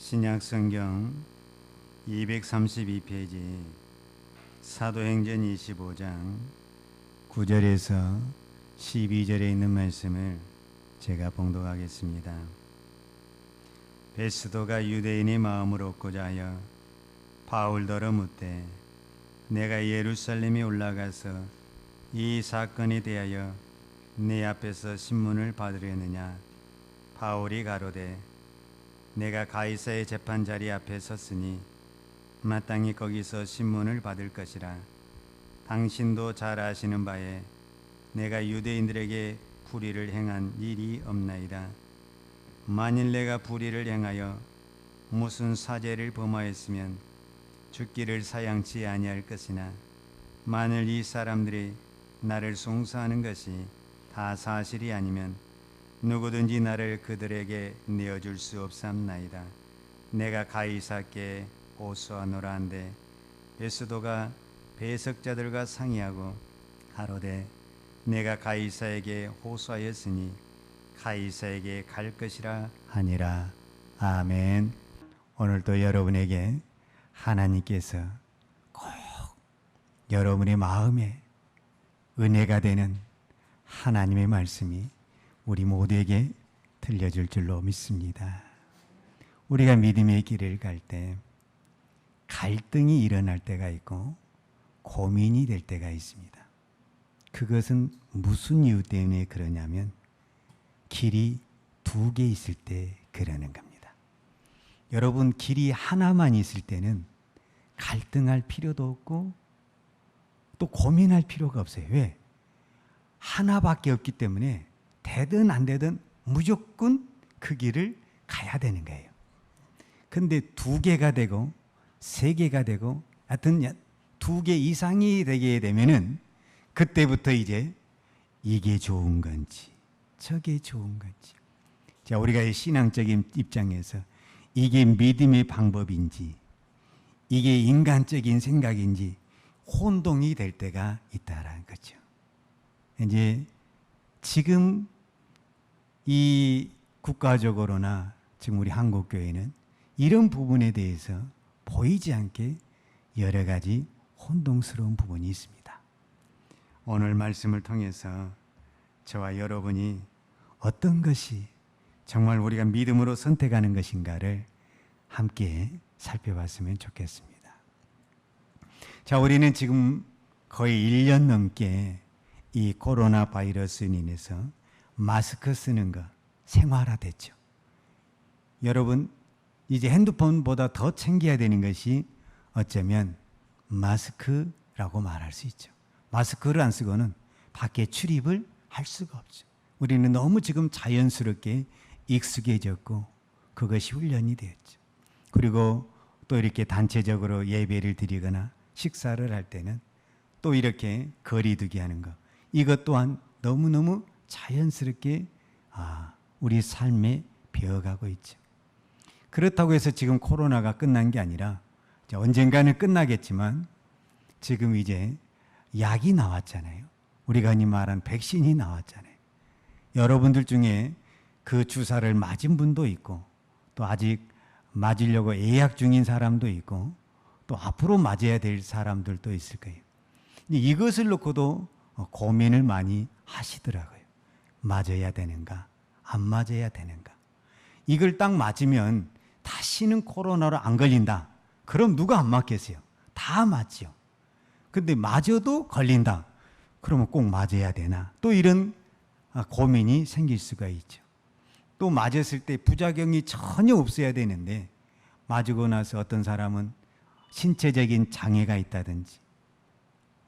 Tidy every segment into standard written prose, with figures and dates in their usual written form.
신약성경 232페이지 사도행전 25장 9절에서 12절에 있는 말씀을 제가 봉독하겠습니다. 베스도가 유대인의 마음을 얻고자 하여 바울더러 묻되 내가 예루살렘에 올라가서 이 사건에 대하여 네 앞에서 신문을 받으려느냐. 바울이 가로되 내가 가이사의 재판자리 앞에 섰으니 마땅히 거기서 신문을 받을 것이라. 당신도 잘 아시는 바에 내가 유대인들에게 불의를 행한 일이 없나이다. 만일 내가 불의를 행하여 무슨 사죄를 범하였으면 죽기를 사양치 아니할 것이나 만일 이 사람들이 나를 송사하는 것이 다 사실이 아니면 누구든지 나를 그들에게 내어줄 수 없사옵나이다. 내가 가이사께 호소하노라 한데 베스도가 배석자들과 상의하고 가로되 내가 가이사에게 호소하였으니 가이사에게 갈 것이라 하니라. 아멘. 오늘도 여러분에게 하나님께서 꼭 여러분의 마음에 은혜가 되는 하나님의 말씀이 우리 모두에게 들려줄 줄로 믿습니다. 우리가 믿음의 길을 갈 때 갈등이 일어날 때가 있고 고민이 될 때가 있습니다. 그것은 무슨 이유 때문에 그러냐면 길이 두 개 있을 때 그러는 겁니다. 여러분, 길이 하나만 있을 때는 갈등할 필요도 없고 또 고민할 필요가 없어요. 왜? 하나밖에 없기 때문에 되든 안 되든 무조건 그 길을 가야 되는 거예요. 근데 두 개가 되고 세 개가 되고 하여튼 두 개 이상이 되게 되면은 그때부터 이제 이게 좋은 건지 저게 좋은 건지, 자, 우리가 이 신앙적인 입장에서 이게 믿음의 방법인지 이게 인간적인 생각인지 혼동이 될 때가 있다라는 거죠. 이제 지금 이 국가적으로나 지금 우리 한국교회는 이런 부분에 대해서 보이지 않게 여러 가지 혼동스러운 부분이 있습니다. 오늘 말씀을 통해서 저와 여러분이 어떤 것이 정말 우리가 믿음으로 선택하는 것인가를 함께 살펴봤으면 좋겠습니다. 자, 우리는 지금 거의 1년 넘게 이 코로나 바이러스로 인해서 마스크 쓰는 거 생활화됐죠. 여러분, 이제 핸드폰보다 더 챙겨야 되는 것이 어쩌면 마스크라고 말할 수 있죠. 마스크를 안 쓰고는 밖에 출입을 할 수가 없죠. 우리는 너무 지금 자연스럽게 익숙해졌고 그것이 훈련이 되었죠. 그리고 또 이렇게 단체적으로 예배를 드리거나 식사를 할 때는 또 이렇게 거리두기 하는 것, 이것 또한 너무너무 자연스럽게 우리 삶에 배어가고 있죠. 그렇다고 해서 지금 코로나가 끝난 게 아니라 언젠가는 끝나겠지만 지금 이제 약이 나왔잖아요. 우리가 흔히 말한 백신이 나왔잖아요. 여러분들 중에 그 주사를 맞은 분도 있고 또 아직 맞으려고 예약 중인 사람도 있고 또 앞으로 맞아야 될 사람들도 있을 거예요. 이것을 놓고도 고민을 많이 하시더라고요. 맞아야 되는가? 안 맞아야 되는가? 이걸 딱 맞으면 다시는 코로나로 안 걸린다. 그럼 누가 안 맞겠어요? 다 맞죠. 근데 맞아도 걸린다. 그러면 꼭 맞아야 되나? 또 이런 고민이 생길 수가 있죠. 또 맞았을 때 부작용이 전혀 없어야 되는데 맞고 나서 어떤 사람은 신체적인 장애가 있다든지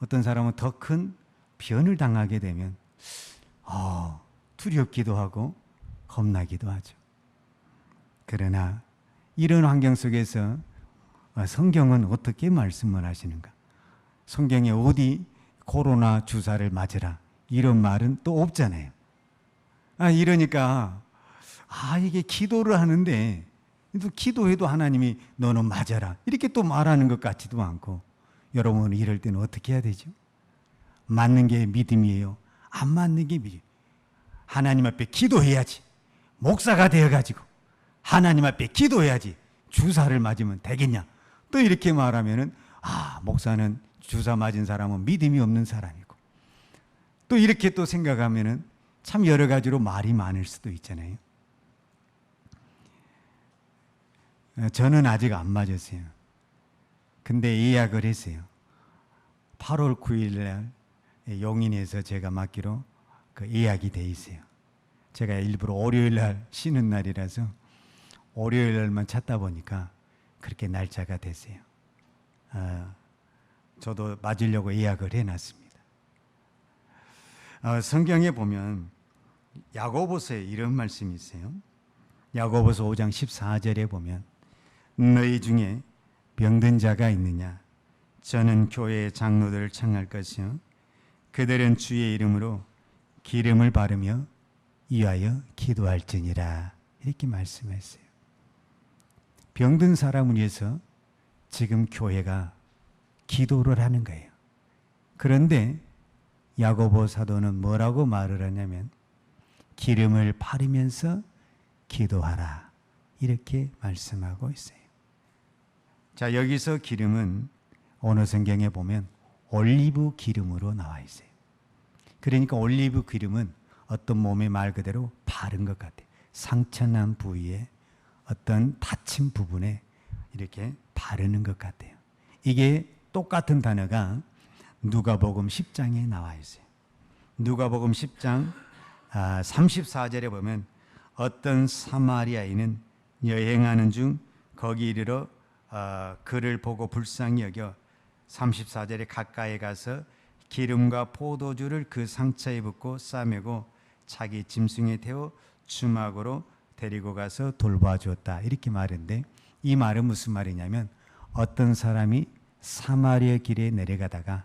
어떤 사람은 더 큰 변을 당하게 되면 두렵기도 하고 겁나기도 하죠. 그러나 이런 환경 속에서 성경은 어떻게 말씀을 하시는가? 성경에 어디 코로나 주사를 맞으라 이런 말은 또 없잖아요. 이러니까 이게 기도를 하는데 또 기도해도 하나님이 너는 맞아라 이렇게 또 말하는 것 같지도 않고, 여러분은 이럴 때는 어떻게 해야 되죠? 맞는 게 믿음이에요? 안 맞는 게 믿음? 하나님 앞에 기도해야지. 목사가 되어가지고 하나님 앞에 기도해야지. 주사를 맞으면 되겠냐? 또 이렇게 말하면은 목사는 주사 맞은 사람은 믿음이 없는 사람이고, 또 이렇게 또 생각하면은 참 여러 가지로 말이 많을 수도 있잖아요. 저는 아직 안 맞았어요. 근데 예약을 했어요. 8월 9일 날 용인에서 제가 맞기로 예약이 돼 있어요. 제가 일부러 월요일 날 쉬는 날이라서 월요일 날만 찾다 보니까 그렇게 날짜가 됐어요. 저도 맞으려고 예약을 해놨습니다. 성경에 보면 야고보서에 이런 말씀이 있어요. 야고보서 5장 14절에 보면 너희 중에 병든 자가 있느냐? 저는 교회의 장로들을 청할 것이요 그들은 주의 이름으로 기름을 바르며 위하여 기도할지니라. 이렇게 말씀했어요. 병든 사람을 위해서 지금 교회가 기도를 하는 거예요. 그런데 야고보 사도는 뭐라고 말을 하냐면 기름을 바르면서 기도하라. 이렇게 말씀하고 있어요. 자, 여기서 기름은 어느 성경에 보면 올리브 기름으로 나와 있어요. 그러니까 올리브 기름은 어떤 몸에 말 그대로 바른 것 같아요. 상처난 부위에 어떤 다친 부분에 이렇게 바르는 것 같아요. 이게 똑같은 단어가 누가복음 10장에 나와 있어요. 누가복음 10장 34절에 보면 어떤 사마리아인은 여행하는 중 거기 이르러 그를 보고 불쌍히 여겨 34절에 가까이 가서 기름과 포도주를 그 상처에 붓고 싸매고 자기 짐승에 태워 주막으로 데리고 가서 돌봐주었다. 이렇게 말인데 이 말은 무슨 말이냐면 어떤 사람이 사마리아 길에 내려가다가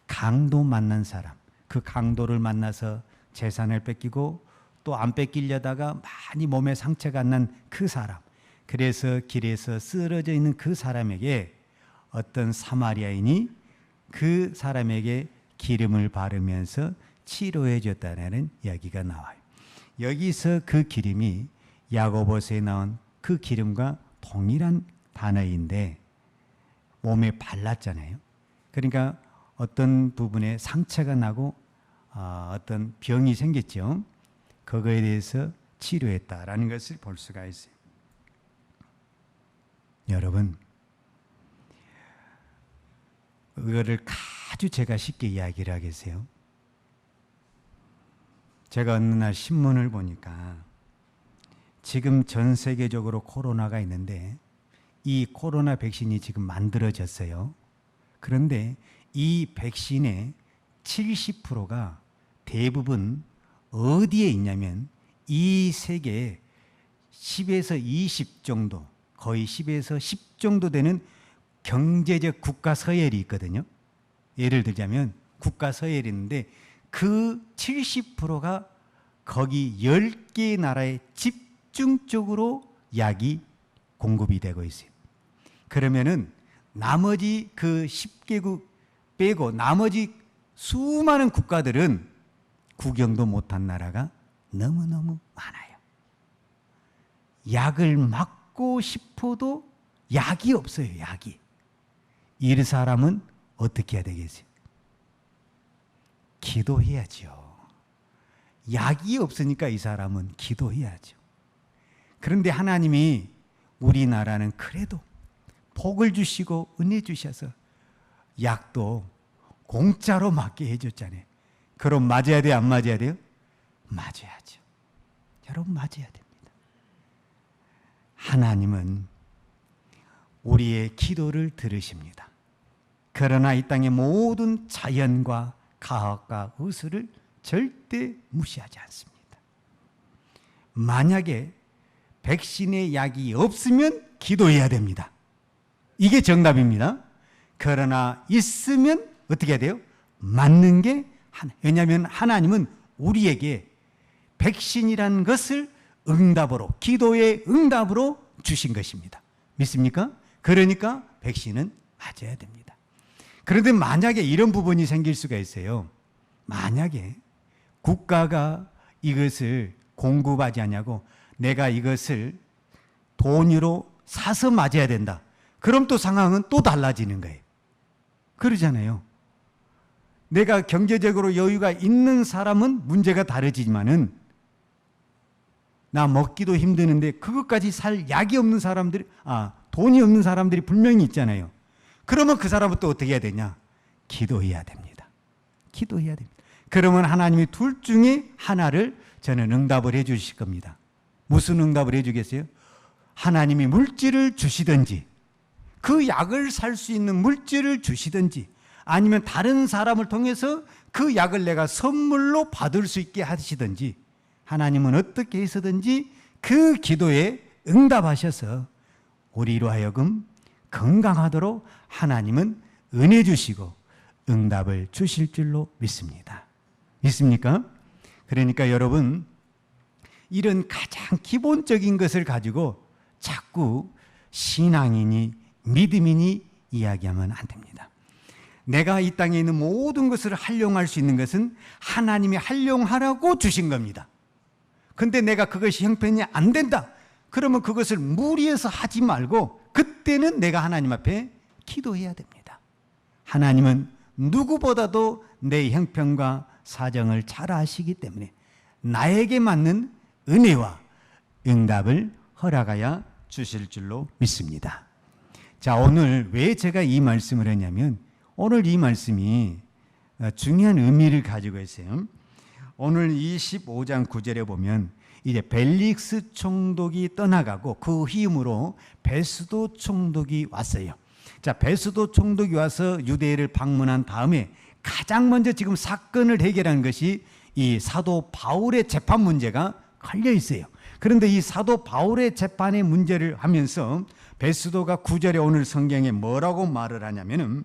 강도 만난 사람, 그 강도를 만나서 재산을 뺏기고 또 안 뺏기려다가 많이 몸에 상처가 난 그 사람, 그래서 길에서 쓰러져 있는 그 사람에게 어떤 사마리아인이 그 사람에게 기름을 바르면서 치료해 줬다는 이야기가 나와요. 여기서 그 기름이 야고보서에 나온 그 기름과 동일한 단어인데 몸에 발랐잖아요. 그러니까 어떤 부분에 상처가 나고 어떤 병이 생겼죠. 그거에 대해서 치료했다라는 것을 볼 수가 있어요. 여러분, 그거를 아주 제가 쉽게 이야기를 하겠어요. 제가 어느 날 신문을 보니까 지금 전 세계적으로 코로나가 있는데 이 코로나 백신이 지금 만들어졌어요. 그런데 이 백신의 70%가 대부분 어디에 있냐면 이 세계에 10에서 20 정도, 거의 10에서 10 정도 되는 경제적 국가 서열이 있거든요. 예를 들자면 국가 서열이 있는데 그 70%가 거기 10개 나라에 집중적으로 약이 공급이 되고 있어요. 그러면은 나머지 그 10개국 빼고 나머지 수많은 국가들은 구경도 못한 나라가 너무너무 많아요. 약을 맞고 싶어도 약이 없어요. 약이. 이 사람은 어떻게 해야 되겠어요? 기도해야죠. 약이 없으니까 이 사람은 기도해야죠. 그런데 하나님이 우리나라는 그래도 복을 주시고 은혜 주셔서 약도 공짜로 맞게 해줬잖아요. 그럼 맞아야 돼요? 안 맞아야 돼요? 맞아야죠. 여러분 맞아야 됩니다. 하나님은 우리의 기도를 들으십니다. 그러나 이 땅의 모든 자연과 과학과 의술을 절대 무시하지 않습니다. 만약에 백신의 약이 없으면 기도해야 됩니다. 이게 정답입니다. 그러나 있으면 어떻게 해야 돼요? 맞는 게 왜냐하면 하나님은 우리에게 백신이라는 것을 응답으로, 기도의 응답으로 주신 것입니다. 믿습니까? 그러니까 백신은 맞아야 됩니다. 그런데 만약에 이런 부분이 생길 수가 있어요. 만약에 국가가 이것을 공급하지 않냐고 내가 이것을 돈으로 사서 맞아야 된다. 그럼 또 상황은 또 달라지는 거예요. 그러잖아요. 내가 경제적으로 여유가 있는 사람은 문제가 다르지만은 나 먹기도 힘드는데 그것까지 살 약이 없는 사람들이, 돈이 없는 사람들이 분명히 있잖아요. 그러면 그 사람은 또 어떻게 해야 되냐? 기도해야 됩니다. 기도해야 됩니다. 그러면 하나님이 둘 중에 하나를 저는 응답을 해 주실 겁니다. 무슨 응답을 해 주겠어요? 하나님이 물질을 주시든지, 그 약을 살 수 있는 물질을 주시든지, 아니면 다른 사람을 통해서 그 약을 내가 선물로 받을 수 있게 하시든지, 하나님은 어떻게 해서든지 그 기도에 응답하셔서 우리로 하여금 건강하도록 하나님은 은혜 주시고 응답을 주실 줄로 믿습니다. 믿습니까? 그러니까 여러분, 이런 가장 기본적인 것을 가지고 자꾸 신앙이니 믿음이니 이야기하면 안 됩니다. 내가 이 땅에 있는 모든 것을 활용할 수 있는 것은 하나님이 활용하라고 주신 겁니다. 근데 내가 그것이 형편이 안 된다. 그러면 그것을 무리해서 하지 말고 그때는 내가 하나님 앞에 기도해야 됩니다. 하나님은 누구보다도 내 형편과 사정을 잘 아시기 때문에 나에게 맞는 은혜와 응답을 허락하여 주실 줄로 믿습니다. 자, 오늘 왜 제가 이 말씀을 했냐면 오늘 이 말씀이 중요한 의미를 가지고 있어요. 오늘 25장 9절에 보면 이제 벨릭스 총독이 떠나가고 그 후임으로 베스도 총독이 왔어요. 자, 베스도 총독이 와서 유대를 방문한 다음에 가장 먼저 지금 사건을 해결한 것이 이 사도 바울의 재판 문제가 걸려 있어요. 그런데 이 사도 바울의 재판의 문제를 하면서 베스도가 9절에 오늘 성경에 뭐라고 말을 하냐면은,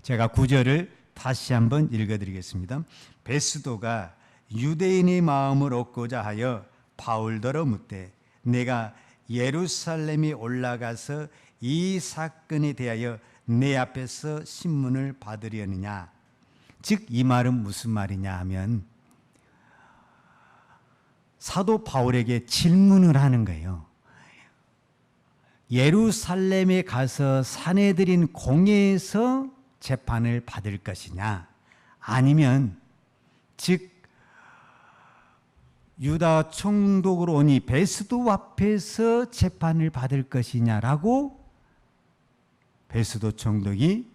제가 9절을 다시 한번 읽어드리겠습니다. 베스도가 유대인의 마음을 얻고자 하여 바울더러 묻되 내가 예루살렘에 올라가서 이 사건에 대하여 내 앞에서 신문을 받으려느냐. 즉 이 말은 무슨 말이냐 하면 사도 바울에게 질문을 하는 거예요. 예루살렘에 가서 사내들인 공회에서 재판을 받을 것이냐, 아니면 즉 유다 총독으로 오니 베스도 앞에서 재판을 받을 것이냐라고 베스도 총독이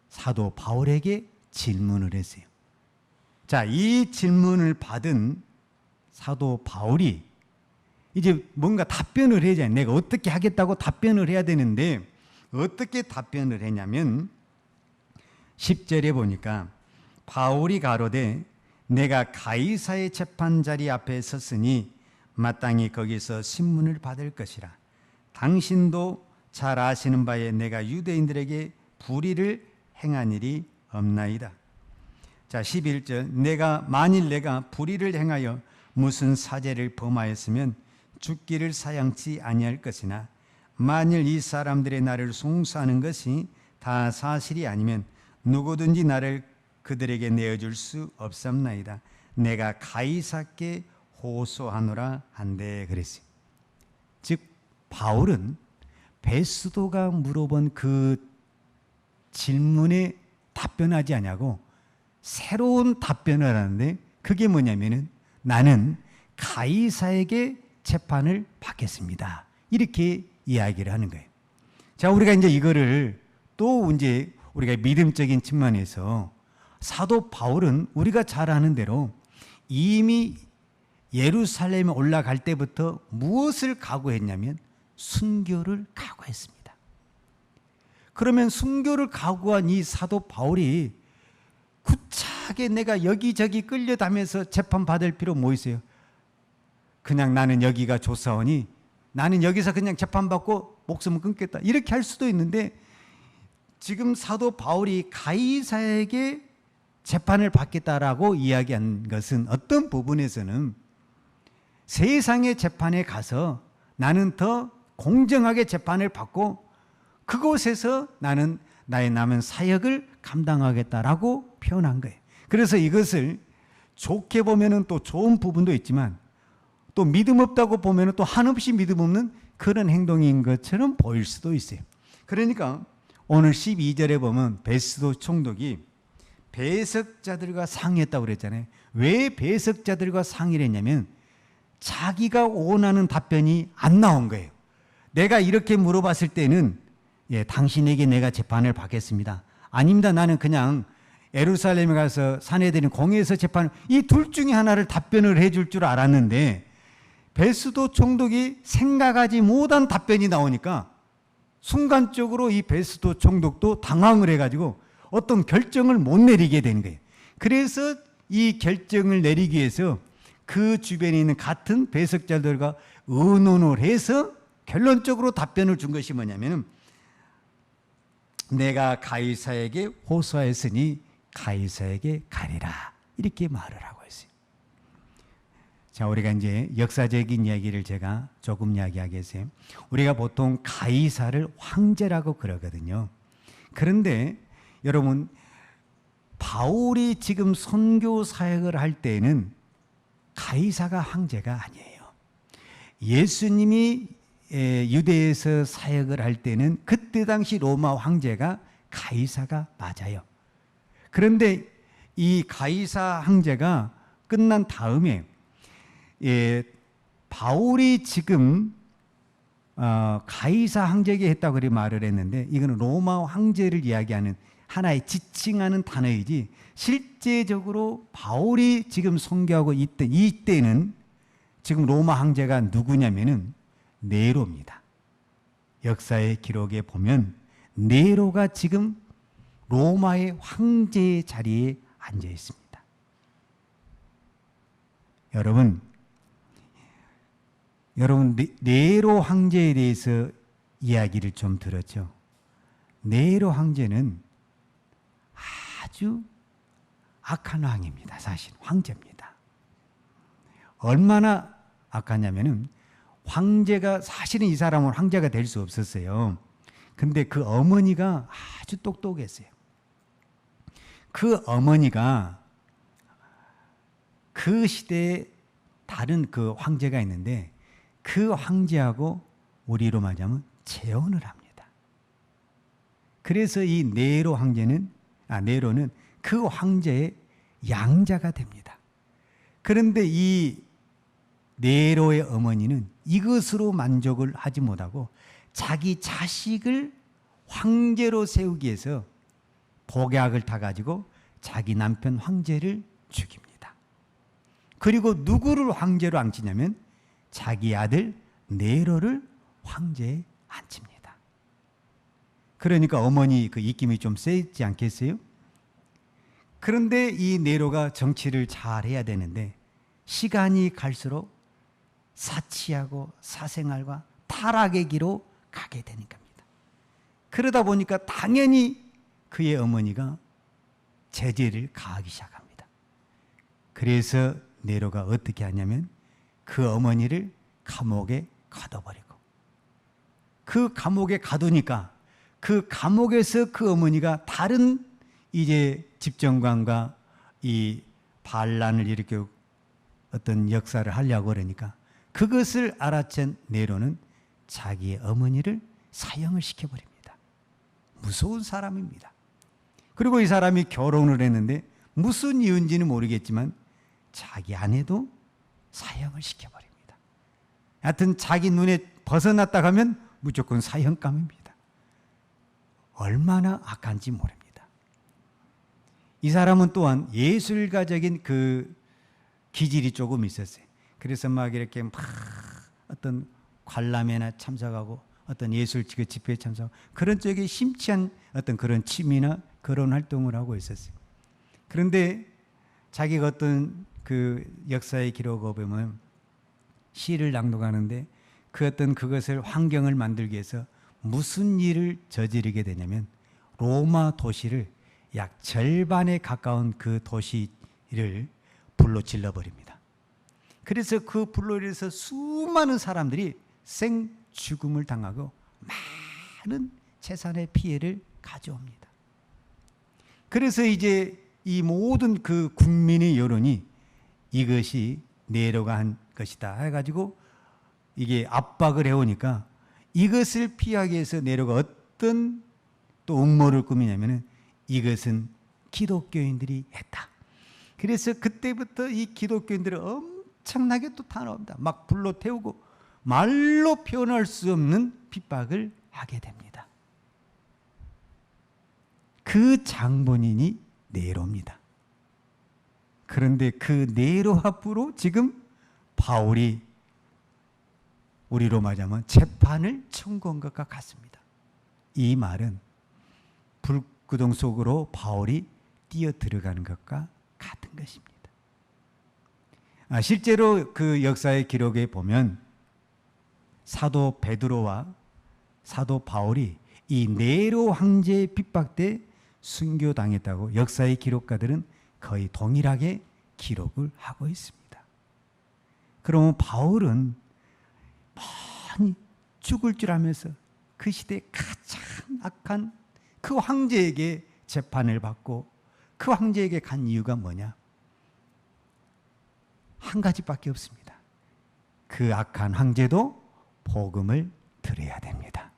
사도 바울에게 질문을 했어요. 자, 이 질문을 받은 사도 바울이 이제 뭔가 답변을 해야 돼. 내가 어떻게 하겠다고 답변을 해야 되는데 어떻게 답변을 했냐면 10절에 보니까 바울이 가로되 내가 가이사의 재판 자리 앞에 섰으니 마땅히 거기서 신문을 받을 것이라. 당신도 잘 아시는 바에 내가 유대인들에게 불의를 행한 일이 없나이다. 자, 11절 만일 내가 불의를 행하여 무슨 사죄를 범하였으면 죽기를 사양치 아니할 것이나 만일 이 사람들의 나를 송사하는 것이 다 사실이 아니면 누구든지 나를 그들에게 내어줄 수 없사옵나이다. 내가 가이사께 호소하노라 한데 그랬어요. 즉 바울은 베스도가 물어본 그 질문에 답변하지 않냐고 새로운 답변을 하는데 그게 뭐냐면은 나는 가이사에게 재판을 받겠습니다. 이렇게 이야기를 하는 거예요. 자, 우리가 이제 이거를 또 이제 우리가 믿음적인 측면에서 사도 바울은 우리가 잘 아는 대로 이미 예루살렘에 올라갈 때부터 무엇을 각오했냐면 순교를 각오했습니다. 그러면 순교를 각오한 이 사도 바울이 구차하게 내가 여기저기 끌려다면서 재판받을 필요 뭐 있어요? 그냥 나는 여기가 좋사오니 나는 여기서 그냥 재판받고 목숨을 끊겠다 이렇게 할 수도 있는데 지금 사도 바울이 가이사에게 재판을 받겠다라고 이야기한 것은 어떤 부분에서는 세상의 재판에 가서 나는 더 공정하게 재판을 받고 그곳에서 나는 나의 남은 사역을 감당하겠다라고 표현한 거예요. 그래서 이것을 좋게 보면은 또 좋은 부분도 있지만 또 믿음 없다고 보면은 또 한없이 믿음 없는 그런 행동인 것처럼 보일 수도 있어요. 그러니까 오늘 12절에 보면 베스도 총독이 배석자들과 상의했다고 그랬잖아요. 왜 배석자들과 상의를 했냐면 자기가 원하는 답변이 안 나온 거예요. 내가 이렇게 물어봤을 때는 당신에게 내가 재판을 받겠습니다. 아닙니다. 나는 그냥 예루살렘에 가서 사내들인 공회에서 재판을, 이 둘 중에 하나를 답변을 해줄 줄 알았는데 베스도 총독이 생각하지 못한 답변이 나오니까 순간적으로 이 베스도 총독도 당황을 해가지고 어떤 결정을 못 내리게 되는 거예요. 그래서 이 결정을 내리기 위해서 그 주변에 있는 같은 배석자들과 의논을 해서 결론적으로 답변을 준 것이 뭐냐면, 내가 가이사에게 호소하였으니 가이사에게 가리라, 이렇게 말을 하고 있어요. 자, 우리가 이제 역사적인 이야기를 제가 조금 이야기하겠어요. 우리가 보통 가이사를 황제라고 그러거든요. 그런데 여러분, 바울이 지금 선교 사역을 할 때는 가이사가 황제가 아니에요. 예수님이 유대에서 사역을 할 때는 그때 당시 로마 황제가 가이사가 맞아요. 그런데 이 가이사 황제가 끝난 다음에 바울이 지금 가이사 황제에게 했다고 그렇게 말을 했는데, 이거는 로마 황제를 이야기하는 하나의 지칭하는 단어이지, 실제적으로 바울이 지금 선교하고 이때는 지금 로마 황제가 누구냐면은 네로입니다. 역사의 기록에 보면 네로가 지금 로마의 황제의 자리에 앉아 있습니다. 여러분 네로 황제에 대해서 이야기를 좀 들었죠. 네로 황제는 아주 악한 왕입니다. 사실 황제입니다. 얼마나 악하냐면은, 황제가, 사실은 이 사람은 황제가 될 수 없었어요. 근데 그 어머니가 아주 똑똑했어요. 그 어머니가 그 시대에 다른 그 황제가 있는데, 그 황제하고 우리로 말하자면 재혼을 합니다. 그래서 이 네로는 그 황제의 양자가 됩니다. 그런데 이 네로의 어머니는 이것으로 만족을 하지 못하고 자기 자식을 황제로 세우기 위해서 독약을 타가지고 자기 남편 황제를 죽입니다. 그리고 누구를 황제로 앉히냐면 자기 아들 네로를 황제에 앉힙니다. 그러니까 어머니 그 입김이 좀 세지 않겠어요? 그런데 이 네로가 정치를 잘 해야 되는데 시간이 갈수록 사치하고 사생활과 타락의 길로 가게 되는 겁니다. 그러다 보니까 당연히 그의 어머니가 제재를 가하기 시작합니다. 그래서 네로가 어떻게 하냐면 그 어머니를 감옥에 가둬버리고, 그 감옥에 가두니까 그 감옥에서 그 어머니가 다른 이제 집정관과 이 반란을 일으켜 어떤 역사를 하려고 그러니까 그것을 알아챈 네로는 자기의 어머니를 사형을 시켜버립니다. 무서운 사람입니다. 그리고 이 사람이 결혼을 했는데 무슨 이유인지는 모르겠지만 자기 아내도 사형을 시켜버립니다. 하여튼 자기 눈에 벗어났다 가면 무조건 사형감입니다. 얼마나 악한지 모릅니다. 이 사람은 또한 예술가적인 그 기질이 조금 있었어요. 그래서 막 이렇게 막 어떤 관람회나 참석하고 어떤 예술 집회에 참석하고 그런 쪽에 심취한 어떤 그런 취미나 그런 활동을 하고 있었어요. 그런데 자기가 어떤 그 역사의 기록을 보면 시를 낭독하는데 그 어떤 그것을 환경을 만들기 위해서 무슨 일을 저지르게 되냐면 로마 도시를 약 절반에 가까운 그 도시를 불로 질러버립니다. 그래서 그 불로 인해서 수많은 사람들이 생죽음을 당하고 많은 재산의 피해를 가져옵니다. 그래서 이제 이 모든 그 국민의 여론이 이것이 네로가 한 것이다 해가지고 이게 압박을 해오니까 이것을 피하기 위해서 네로가 어떤 또 음모를 꾸미냐면은 이것은 기독교인들이 했다. 그래서 그때부터 이 기독교인들을 엄청나게 또 탄압합니다. 막 불로 태우고 말로 표현할 수 없는 핍박을 하게 됩니다. 그 장본인이 네로입니다. 그런데 그 네로 앞으로 지금 바울이 우리로 말하자면 재판을 청구한 것과 같습니다. 이 말은 불구덩 속으로 바울이 뛰어 들어가는 것과 같은 것입니다. 실제로 그 역사의 기록에 보면 사도 베드로와 사도 바울이 이 네로 황제의 핍박 때 순교당했다고 역사의 기록가들은 거의 동일하게 기록을 하고 있습니다. 그러면 바울은 많이 죽을 줄 알면서 그 시대에 가장 악한 그 황제에게 재판을 받고 그 황제에게 간 이유가 뭐냐? 한 가지밖에 없습니다. 그 악한 황제도 복음을 들어야 됩니다.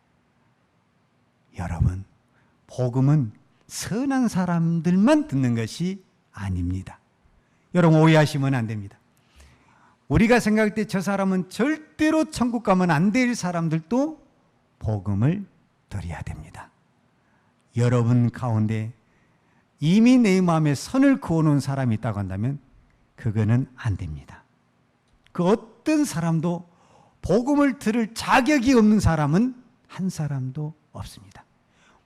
여러분, 복음은 선한 사람들만 듣는 것이 아닙니다. 여러분 오해하시면 안 됩니다. 우리가 생각할 때 저 사람은 절대로 천국 가면 안 될 사람들도 복음을 들어야 됩니다. 여러분 가운데 이미 내 마음에 선을 그어놓은 사람이 있다고 한다면 그거는 안 됩니다. 그 어떤 사람도 복음을 들을 자격이 없는 사람은 한 사람도 없습니다.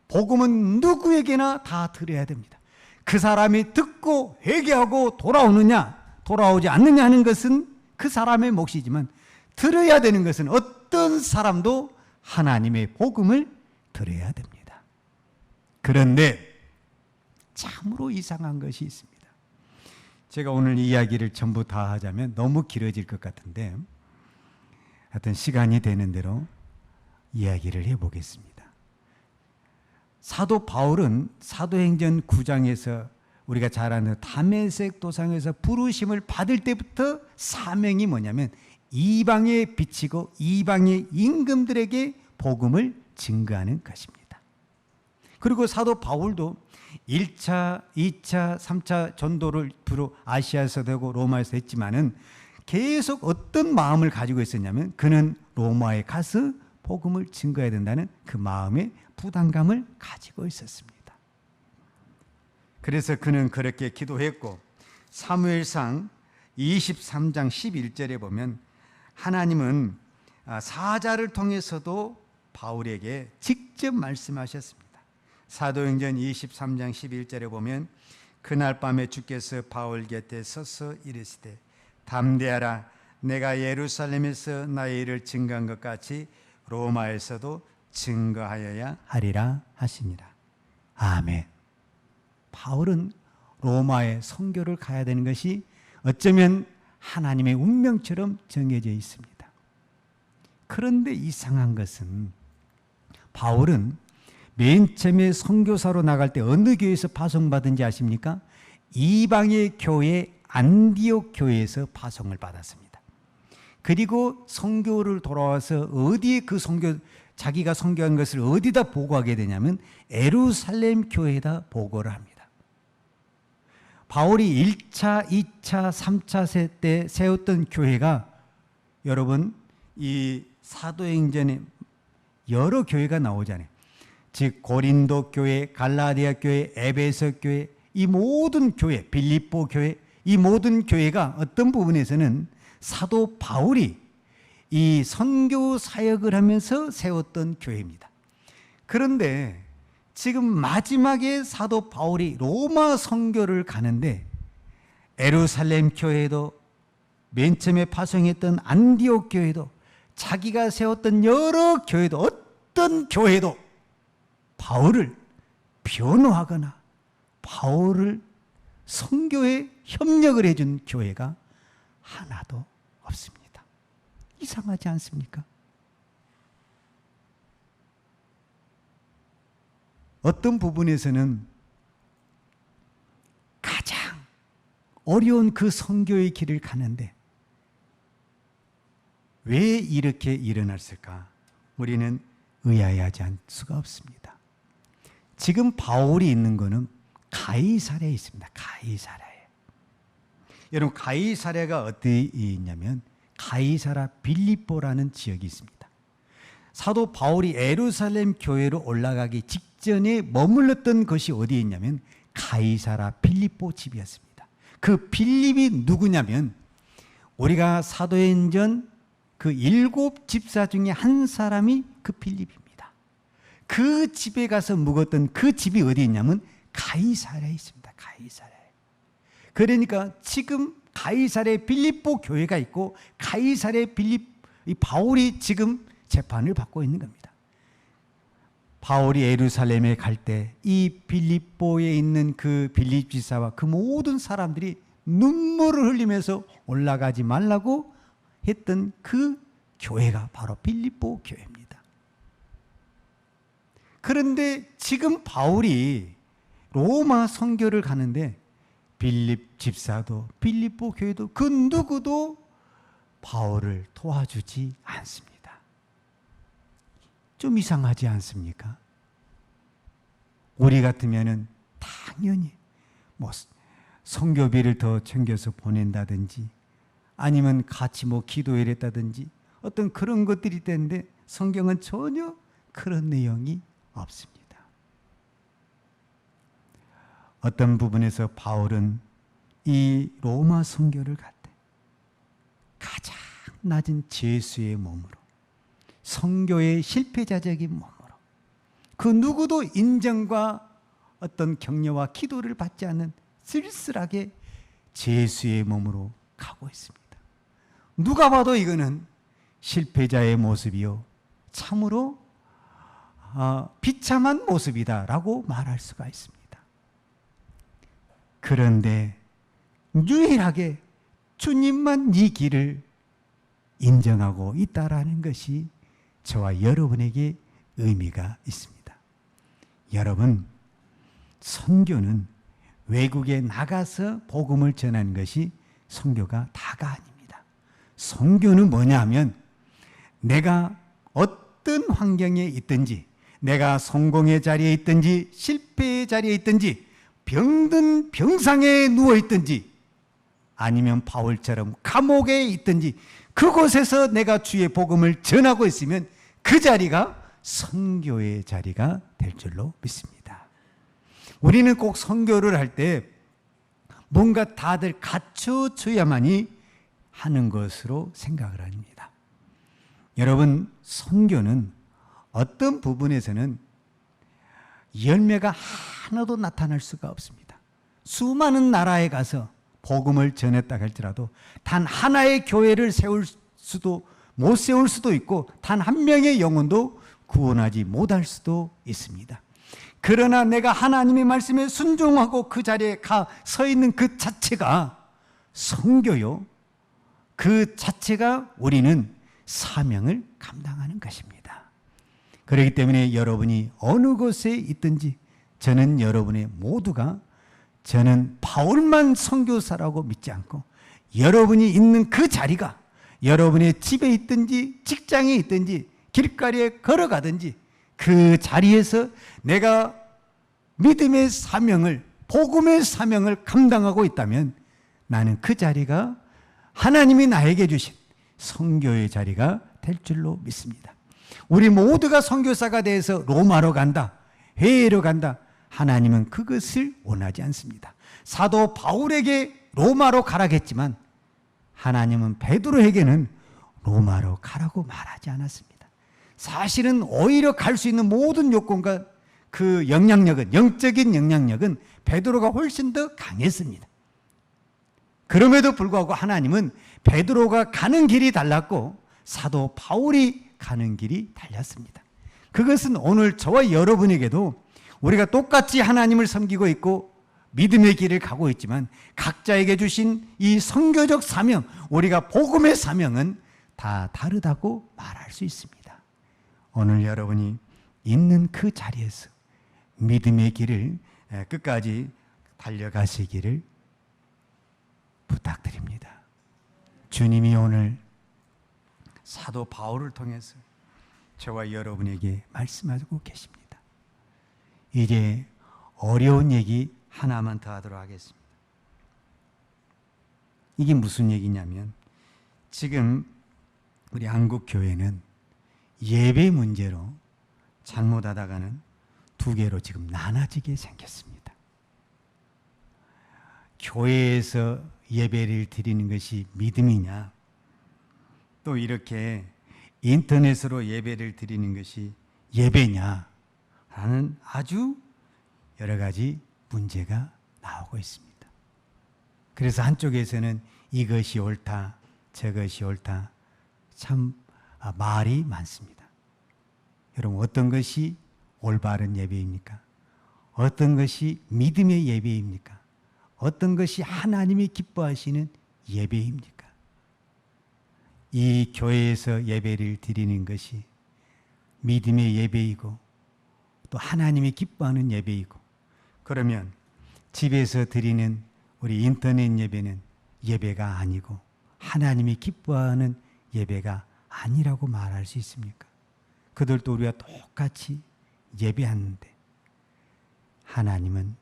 복음은 누구에게나 다 들어야 됩니다. 그 사람이 듣고 회개하고 돌아오느냐 돌아오지 않느냐 하는 것은 그 사람의 몫이지만 들어야 되는 것은 어떤 사람도 하나님의 복음을 들어야 됩니다. 그런데 참으로 이상한 것이 있습니다. 제가 오늘 이야기를 전부 다 하자면 너무 길어질 것 같은데 하여튼 시간이 되는 대로 이야기를 해보겠습니다. 사도 바울은 사도행전 9장에서 우리가 잘 아는 다메섹 도상에서 부르심을 받을 때부터 사명이 뭐냐면 이방에 비치고 이방의 임금들에게 복음을 증거하는 것입니다. 그리고 사도 바울도 1차, 2차, 3차 전도를 주로 아시아에서 되고 로마에서 했지만은 계속 어떤 마음을 가지고 있었냐면 그는 로마에 가서 복음을 증거해야 된다는 그 마음의 부담감을 가지고 있었습니다. 그래서 그는 그렇게 기도했고 사무엘상 23장 11절에 보면 하나님은 사자를 통해서도 바울에게 직접 말씀하셨습니다. 사도행전 23장 11절에 보면 그날 밤에 주께서 바울 곁에 서서 이르시되 담대하라 내가 예루살렘에서 나의 일을 증거한 것 같이 로마에서도 증거하여야 하리라 하시니라. 아멘. 바울은 로마에 선교를 가야 되는 것이 어쩌면 하나님의 운명처럼 정해져 있습니다. 그런데 이상한 것은 바울은 맨 처음에 선교사로 나갈 때 어느 교회에서 파송받은지 아십니까? 이방의 교회 안디옥 교회에서 파송을 받았습니다. 그리고 선교를 돌아와서 어디에 그 선교 자기가 선교한 것을 어디다 보고하게 되냐면 예루살렘 교회에다 보고를 합니다. 바울이 1차, 2차, 3차 때 세웠던 교회가 여러분 이 사도행전에 여러 교회가 나오잖아요. 즉 고린도 교회, 갈라디아 교회, 에베소 교회, 이 모든 교회, 빌립보 교회, 이 모든 교회가 어떤 부분에서는 사도 바울이 이 선교 사역을 하면서 세웠던 교회입니다. 그런데 지금 마지막에 사도 바울이 로마 선교를 가는데 예루살렘 교회도 맨 처음에 파송했던 안디옥 교회도 자기가 세웠던 여러 교회도 어떤 교회도 바울을 변호하거나 바울을 선교에 협력을 해준 교회가 하나도 없습니다. 이상하지 않습니까? 어떤 부분에서는 가장 어려운 그 선교의 길을 가는데 왜 이렇게 일어났을까? 우리는 의아해하지 않을 수가 없습니다. 지금 바울이 있는 것은 가이사랴에 있습니다. 가이사랴에. 여러분, 가이사랴가 어디 있냐면 가이사랴 빌립보라는 지역이 있습니다. 사도 바울이 예루살렘 교회로 올라가기 직전에 머물렀던 것이 어디에 있냐면 가이사랴 빌립보 집이었습니다. 그 빌립이 누구냐면 우리가 사도행전 그 7 집사 중에 한 사람이 그 빌립입니다. 그 집에 가서 묵었던 그 집이 어디 있냐면 가이사랴에 있습니다. 가이사랴에. 그러니까 지금 가이사랴에 빌립보 교회가 있고 가이사랴에 이 바울이 지금 재판을 받고 있는 겁니다. 바울이 예루살렘에 갈 때 이 빌립보에 있는 그 빌립 지사와 그 모든 사람들이 눈물을 흘리면서 올라가지 말라고 했던 그 교회가 바로 빌립보 교회입니다. 그런데 지금 바울이 로마 선교를 가는데 빌립 집사도 빌립보 교회도 그 누구도 바울을 도와주지 않습니다. 좀 이상하지 않습니까? 우리 같으면은 당연히 뭐 선교비를 더 챙겨서 보낸다든지 아니면 같이 뭐 기도회를 했다든지 어떤 그런 것들이 있는데 성경은 전혀 그런 내용이 없습니다. 어떤 부분에서 바울은 이 로마 선교를 갈 때 가장 낮은 죄수의 몸으로 선교의 실패자적인 몸으로 그 누구도 인정과 어떤 격려와 기도를 받지 않는 쓸쓸하게 죄수의 몸으로 가고 있습니다. 누가 봐도 이거는 실패자의 모습이요 참으로 비참한 모습이다라고 말할 수가 있습니다. 그런데 유일하게 주님만 이 길을 인정하고 있다라는 것이 저와 여러분에게 의미가 있습니다. 여러분, 선교는 외국에 나가서 복음을 전하는 것이 선교가 다가 아닙니다. 선교는 뭐냐 하면 내가 어떤 환경에 있든지 내가 성공의 자리에 있든지 실패의 자리에 있든지 병든 병상에 누워 있든지 아니면 바울처럼 감옥에 있든지 그곳에서 내가 주의 복음을 전하고 있으면 그 자리가 선교의 자리가 될 줄로 믿습니다. 우리는 꼭 선교를 할 때 뭔가 다들 갖춰줘야만이 하는 것으로 생각을 합니다. 여러분, 선교는 어떤 부분에서는 열매가 하나도 나타날 수가 없습니다. 수많은 나라에 가서 복음을 전했다 할지라도 단 하나의 교회를 못 세울 수도 있고 단 한 명의 영혼도 구원하지 못할 수도 있습니다. 그러나 내가 하나님의 말씀에 순종하고 그 자리에 서 있는 그 자체가 선교요. 그 자체가 우리는 사명을 감당하는 것입니다. 그렇기 때문에 여러분이 어느 곳에 있든지 저는 여러분의 모두가 저는 바울만 선교사라고 믿지 않고 여러분이 있는 그 자리가 여러분의 집에 있든지 직장에 있든지 길거리에 걸어가든지 그 자리에서 내가 믿음의 사명을 복음의 사명을 감당하고 있다면 나는 그 자리가 하나님이 나에게 주신 선교의 자리가 될 줄로 믿습니다. 우리 모두가 선교사가 돼서 로마로 간다, 회의로 간다. 하나님은 그것을 원하지 않습니다. 사도 바울에게 로마로 가라겠지만 하나님은 베드로에게는 로마로 가라고 말하지 않았습니다. 사실은 오히려 갈 수 있는 모든 요건과 그 영향력은 영적인 영향력은 베드로가 훨씬 더 강했습니다. 그럼에도 불구하고 하나님은 베드로가 가는 길이 달랐고 사도 바울이 가는 길이 달랐습니다. 그것은 오늘 저와 여러분에게도 우리가 똑같이 하나님을 섬기고 있고 믿음의 길을 가고 있지만 각자에게 주신 이 선교적 사명, 우리가 복음의 사명은 다 다르다고 말할 수 있습니다. 오늘 여러분이 있는 그 자리에서 믿음의 길을 끝까지 달려가시기를 부탁드립니다. 주님이 오늘 사도 바울을 통해서 저와 여러분에게 말씀하고 계십니다. 이제 어려운 얘기 하나만 더 하도록 하겠습니다. 이게 무슨 얘기냐면 지금 우리 한국 교회는 예배 문제로 잘못하다가는 두 개로 지금 나눠지게 생겼습니다. 교회에서 예배를 드리는 것이 믿음이냐, 또 이렇게 인터넷으로 예배를 드리는 것이 예배냐 하는 아주 여러 가지 문제가 나오고 있습니다. 그래서 한쪽에서는 이것이 옳다, 저것이 옳다, 참 말이 많습니다. 여러분, 어떤 것이 올바른 예배입니까? 어떤 것이 믿음의 예배입니까? 어떤 것이 하나님이 기뻐하시는 예배입니까? 이 교회에서 예배를 드리는 것이 믿음의 예배이고 또 하나님이 기뻐하는 예배이고, 그러면 집에서 드리는 우리 인터넷 예배는 예배가 아니고 하나님이 기뻐하는 예배가 아니라고 말할 수 있습니까? 그들도 우리가 똑같이 예배하는데 하나님은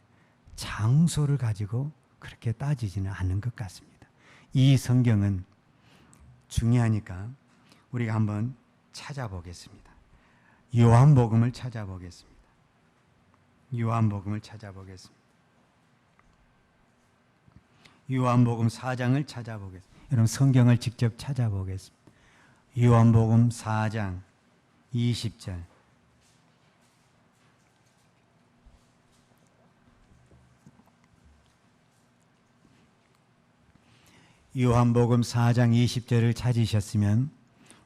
장소를 가지고 그렇게 따지지는 않는 것 같습니다. 이 성경은 중요하니까 우리가 한번 찾아보겠습니다. 요한복음을 찾아보겠습니다. 요한복음을 찾아보겠습니다. 요한복음 4장을 찾아보겠습니다. 여러분, 성경을 직접 찾아보겠습니다. 요한복음 4장 20절. 요한복음 4장 20절을 찾으셨으면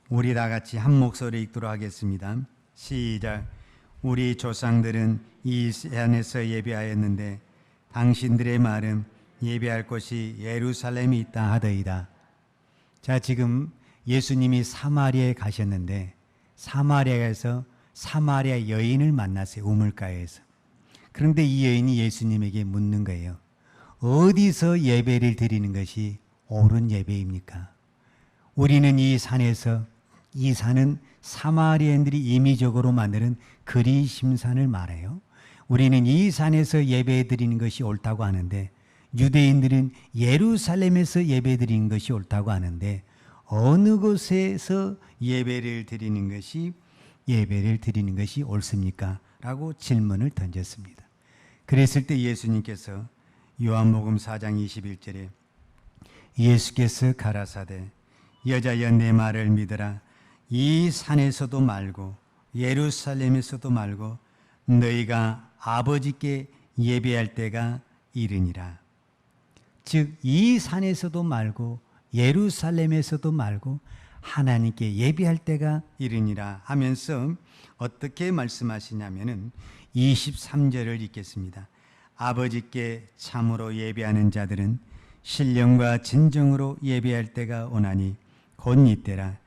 우리 다 같이 한 목소리 읽도록 하겠습니다. 시작. 우리 조상들은 이 산에서 예배하였는데 당신들의 말은 예배할 곳이 예루살렘이 있다 하더이다. 자, 지금 예수님이 사마리아에 가셨는데 사마리아에서 사마리아 여인을 만났어요. 우물가에서. 그런데 이 여인이 예수님에게 묻는 거예요. 어디서 예배를 드리는 것이 옳은 예배입니까? 우리는 이 산에서, 이 산은 사마리아인들이 임의적으로 만드는 그리심산을 말해요. 우리는 이 산에서 예배 드리는 것이 옳다고 하는데 유대인들은 예루살렘에서 예배 드리는 것이 옳다고 하는데 어느 곳에서 예배를 드리는 것이 옳습니까? 라고 질문을 던졌습니다. 그랬을 때 예수님께서 요한복음 4장 21절에 예수께서 가라사대 여자여 내 말을 믿으라. 이 산에서도 말고 예루살렘에서도 말고 너희가 아버지께 예배할 때가 이르니라. 즉 이 산에서도 말고 예루살렘에서도 말고 하나님께 예배할 때가 이르니라 하면서 어떻게 말씀하시냐면은 23절을 읽겠습니다. 아버지께 참으로 예배하는 자들은 신령과 진정으로 예배할 때가 오나니 곧 이때라.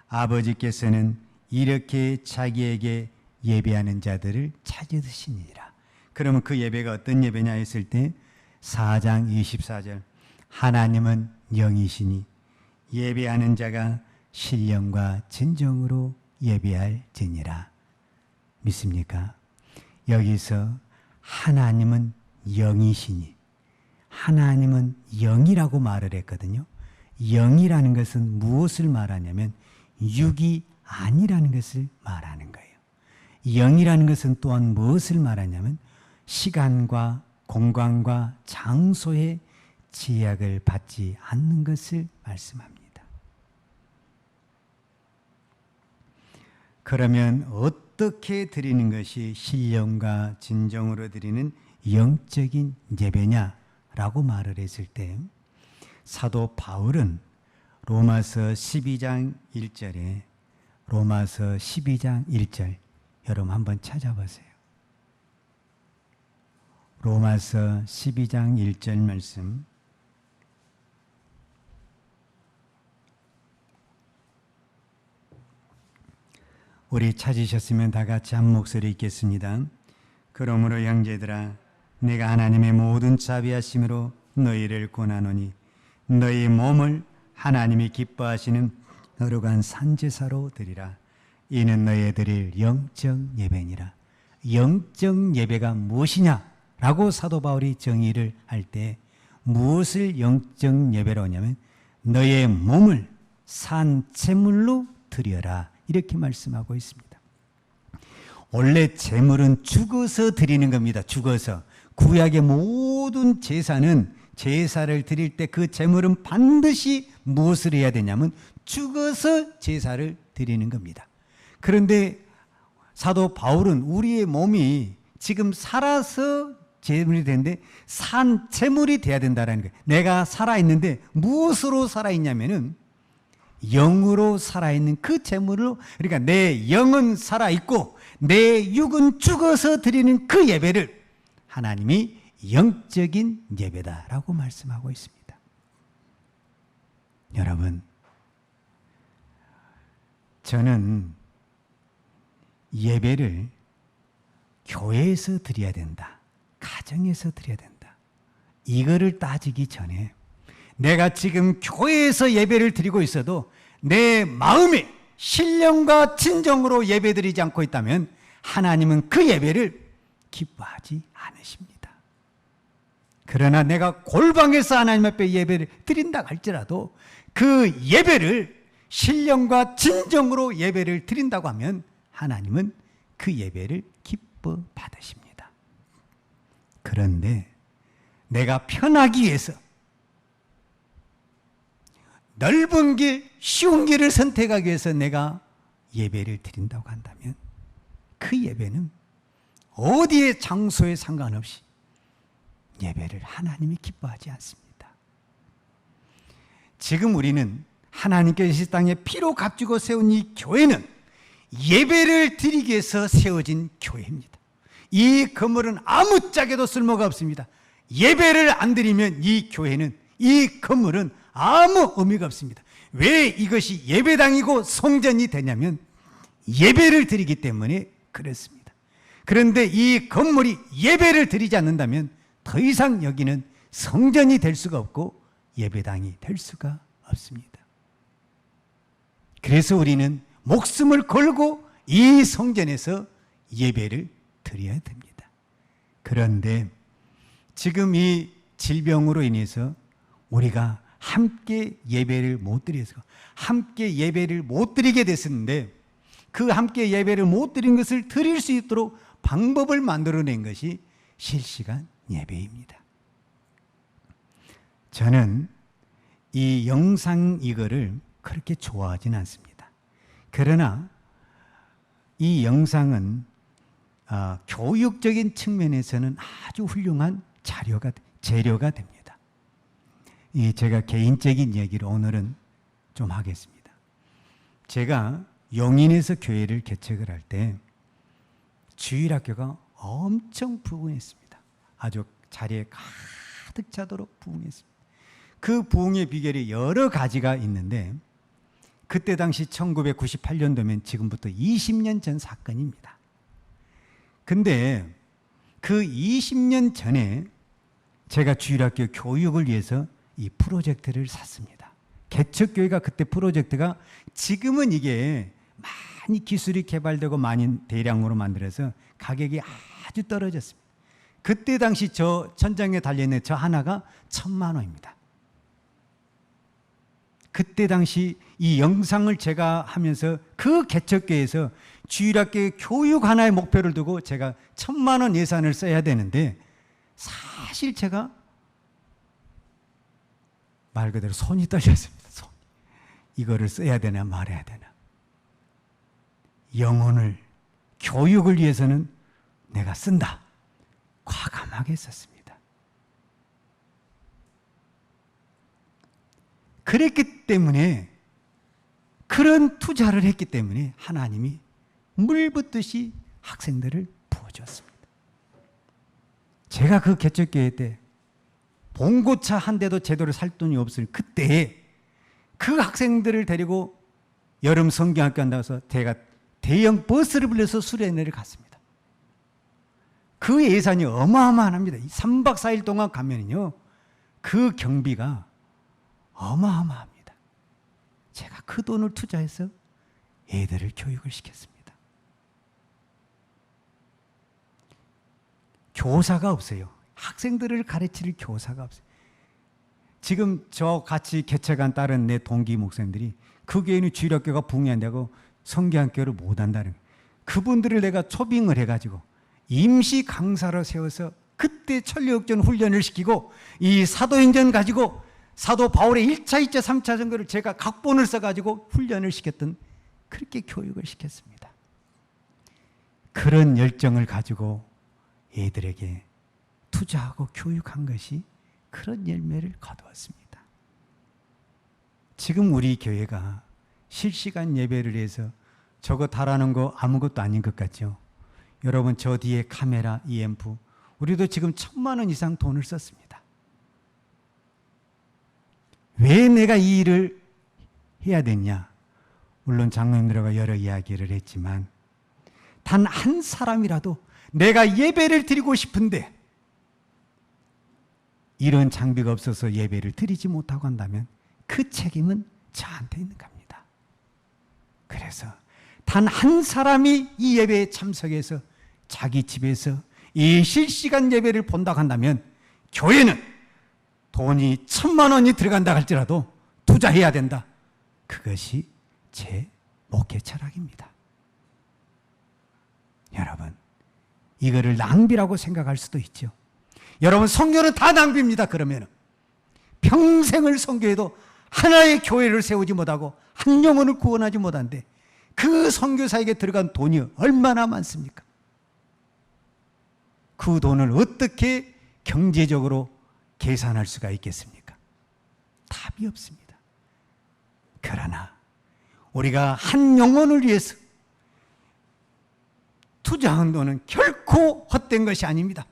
아버지께서는 이렇게 자기에게 예배하는 자들을 찾으시니라. 그러면 그 예배가 어떤 예배냐 했을 때 4장 24절 하나님은 영이시니 예배하는 자가 신령과 진정으로 예배할지니라. 믿습니까? 여기서 하나님은 영이시니, 하나님은 영이라고 말을 했거든요. 영이라는 것은 무엇을 말하냐면 육이 아니라는 것을 말하는 거예요. 영이라는 것은 또한 무엇을 말하냐면 시간과 공간과 장소에 제약을 받지 않는 것을 말씀합니다. 그러면 어떻게 드리는 것이 신령과 진정으로 드리는 영적인 예배냐라고 말을 했을 때 사도 바울은 로마서 12장 1절에 로마서 12장 1절 여러분 한번 찾아보세요. 로마서 12장 1절 말씀 우리 찾으셨으면 다 같이 한 목소리 읽겠습니다. 그러므로 형제들아 내가 하나님의 모든 자비하심으로 너희를 권하노니 너희 몸을 하나님이 기뻐하시는 거룩한 산제사로 드리라. 이는 너희 드릴 영적 예배니라. 영적 예배가 무엇이냐라고 사도 바울이 정의를 할 때 무엇을 영적 예배로 하냐면 너의 몸을 산 제물로 드려라 이렇게 말씀하고 있습니다. 원래 제물은 죽어서 드리는 겁니다. 죽어서. 구약의 모든 제사는 제사를 드릴 때 그 제물은 반드시 무엇을 해야 되냐면 죽어서 제사를 드리는 겁니다. 그런데 사도 바울은 우리의 몸이 지금 살아서 제물이 되는데 산 제물이 돼야 된다는 거예요. 내가 살아있는데 무엇으로 살아있냐면은 영으로 살아있는 그 제물로, 그러니까 내 영은 살아있고 내 육은 죽어서 드리는 그 예배를 하나님이 영적인 예배다라고 말씀하고 있습니다. 여러분, 저는 예배를 교회에서 드려야 된다, 가정에서 드려야 된다, 이거를 따지기 전에 내가 지금 교회에서 예배를 드리고 있어도 내 마음에 신령과 진정으로 예배드리지 않고 있다면 하나님은 그 예배를 기뻐하지 않으십니다. 그러나 내가 골방에서 하나님 앞에 예배를 드린다 할지라도 그 예배를 신령과 진정으로 예배를 드린다고 하면 하나님은 그 예배를 기뻐 받으십니다. 그런데 내가 편하기 위해서 넓은 길, 쉬운 길을 선택하기 위해서 내가 예배를 드린다고 한다면 그 예배는 어디의 장소에 상관없이 예배를 하나님이 기뻐하지 않습니다. 지금 우리는 하나님께서 이 땅에 피로 값주고 세운 이 교회는 예배를 드리기 위해서 세워진 교회입니다. 이 건물은 아무짝에도 쓸모가 없습니다. 예배를 안 드리면 이 교회는, 이 건물은 아무 의미가 없습니다. 왜 이것이 예배당이고 성전이 되냐면 예배를 드리기 때문에 그렇습니다. 그런데 이 건물이 예배를 드리지 않는다면 더 이상 여기는 성전이 될 수가 없고 예배당이 될 수가 없습니다. 그래서 우리는 목숨을 걸고 이 성전에서 예배를 드려야 됩니다. 그런데 지금 이 질병으로 인해서 우리가 함께 예배를 못 드려서 함께 예배를 못 드리게 됐었는데 그 함께 예배를 못 드린 것을 드릴 수 있도록 방법을 만들어낸 것이 실시간 예배입니다. 저는 이 영상 이거를 그렇게 좋아하진 않습니다. 그러나 이 영상은 교육적인 측면에서는 아주 훌륭한 재료가 됩니다. 제가 개인적인 얘기를 오늘은 좀 하겠습니다. 제가 용인에서 교회를 개척을 할 때 주일학교가 엄청 부흥했습니다. 아주 자리에 가득 차도록 부흥했습니다. 그 부흥의 비결이 여러 가지가 있는데 그때 당시 1998년도면 지금부터 20년 전 사건입니다. 근데 그 20년 전에 제가 주일학교 교육을 위해서 이 프로젝트를 샀습니다. 개척교회가 그때 프로젝트가 지금은 이게 많이 기술이 개발되고 많이 대량으로 만들어서 가격이 아주 떨어졌습니다. 그때 당시 저 천장에 달려있는 저 하나가 1,000만 원입니다. 그때 당시 이 영상을 제가 하면서 그 개척교회에서 주일학교 교육 하나의 목표를 두고 제가 1,000만 원 예산을 써야 되는데 사실 제가 말 그대로 손이 떨렸습니다. 이거를 써야 되나 말아야 되나. 영혼을, 교육을 위해서는 내가 쓴다. 과감하게 썼습니다. 그랬기 때문에, 그런 투자를 했기 때문에 하나님이 물 붓듯이 학생들을 부어줬습니다. 제가 그 개척교회 때 봉고차 한 대도 제대로 살 돈이 없을 그때에 그 학생들을 데리고 여름 성경학교 한다고 해서 제가 대형 버스를 불러서 수련회를 갔습니다. 그 예산이 어마어마합니다. 3박 4일 동안 가면요, 그 경비가 어마어마합니다. 제가 그 돈을 투자해서 애들을 교육을 시켰습니다. 교사가 없어요. 학생들을 가르칠 교사가 없어요. 지금 저 같이 개척한 다른 내 동기 목사님들이 그 교회는 주일학교가 붕괴한다고 성경학교를 못 한다는 거예요. 그분들을 내가 초빙을 해가지고 임시 강사로 세워서 그때 천리역전 훈련을 시키고 이 사도행전 가지고 사도 바울의 1차, 2차, 3차 전거를 제가 각본을 써가지고 훈련을 시켰던, 그렇게 교육을 시켰습니다. 그런 열정을 가지고 애들에게 투자하고 교육한 것이 그런 열매를 거두었습니다. 지금 우리 교회가 실시간 예배를 해서 저거 달아놓은 거 아무것도 아닌 것 같죠? 여러분, 저 뒤에 카메라, EMF, 우리도 지금 1,000만 원 이상 돈을 썼습니다. 왜 내가 이 일을 해야 됐냐? 물론 장로님들과 여러 이야기를 했지만 단 한 사람이라도 내가 예배를 드리고 싶은데 이런 장비가 없어서 예배를 드리지 못하고 한다면 그 책임은 저한테 있는 겁니다. 그래서 단 한 사람이 이 예배에 참석해서 자기 집에서 이 실시간 예배를 본다고 한다면 교회는 돈이 1,000만 원이 들어간다 할지라도 투자해야 된다. 그것이 제 목회 철학입니다. 여러분, 이거를 낭비라고 생각할 수도 있죠. 여러분, 선교는 다 낭비입니다. 그러면 평생을 선교해도 하나의 교회를 세우지 못하고 한 영혼을 구원하지 못한데 그 선교사에게 들어간 돈이 얼마나 많습니까? 그 돈을 어떻게 경제적으로 계산할 수가 있겠습니까? 답이 없습니다. 그러나 우리가 한 영혼을 위해서 투자한 돈은 결코 헛된 것이 아닙니다.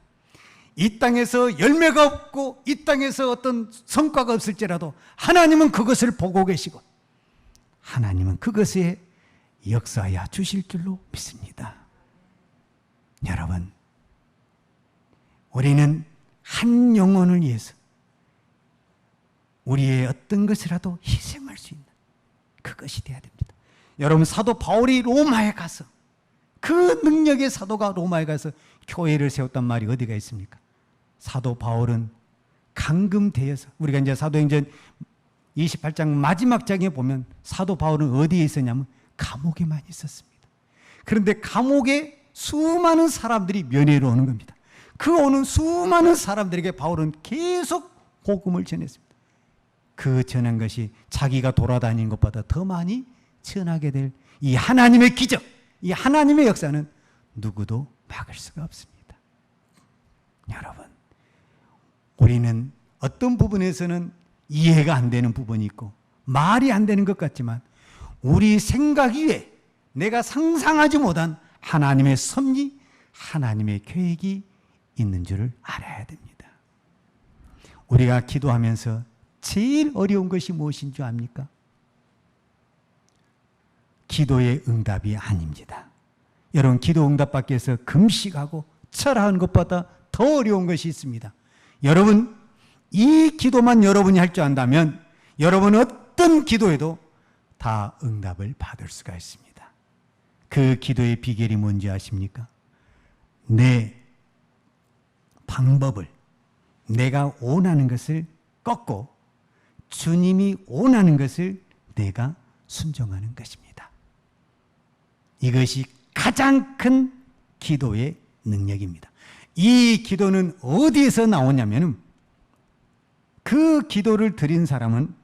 이 땅에서 열매가 없고 이 땅에서 어떤 성과가 없을지라도 하나님은 그것을 보고 계시고 하나님은 그것에 역사하여 주실 줄로 믿습니다. 여러분, 우리는 한 영혼을 위해서 우리의 어떤 것이라도 희생할 수 있는 그것이 되어야 됩니다. 여러분, 사도 바울이 로마에 가서 그 능력의 사도가 로마에 가서 교회를 세웠단 말이 어디가 있습니까? 사도 바울은 감금되어서, 우리가 이제 사도행전 28장 마지막 장에 보면 사도 바울은 어디에 있었냐면 감옥에만 있었습니다. 그런데 감옥에 수많은 사람들이 면회로 오는 겁니다. 그 오는 수많은 사람들에게 바울은 계속 복음을 전했습니다. 그 전한 것이 자기가 돌아다닌 것보다 더 많이 전하게 될 이 하나님의 기적, 이 하나님의 역사는 누구도 막을 수가 없습니다. 여러분, 우리는 어떤 부분에서는 이해가 안 되는 부분이 있고 말이 안 되는 것 같지만 우리 생각 이외에 내가 상상하지 못한 하나님의 섭리, 하나님의 계획이 있는 줄을 알아야 됩니다. 우리가 기도하면서 제일 어려운 것이 무엇인 줄 압니까? 기도의 응답이 아닙니다. 여러분, 기도 응답 받기 위해서 금식하고 철하는 것보다 더 어려운 것이 있습니다. 여러분, 이 기도만 여러분이 할 줄 안다면 여러분 어떤 기도에도 다 응답을 받을 수가 있습니다. 그 기도의 비결이 뭔지 아십니까? 내 방법을, 내가 원하는 것을 꺾고 주님이 원하는 것을 내가 순종하는 것입니다. 이것이 가장 큰 기도의 능력입니다. 이 기도는 어디에서 나오냐면 그 기도를 드린 사람은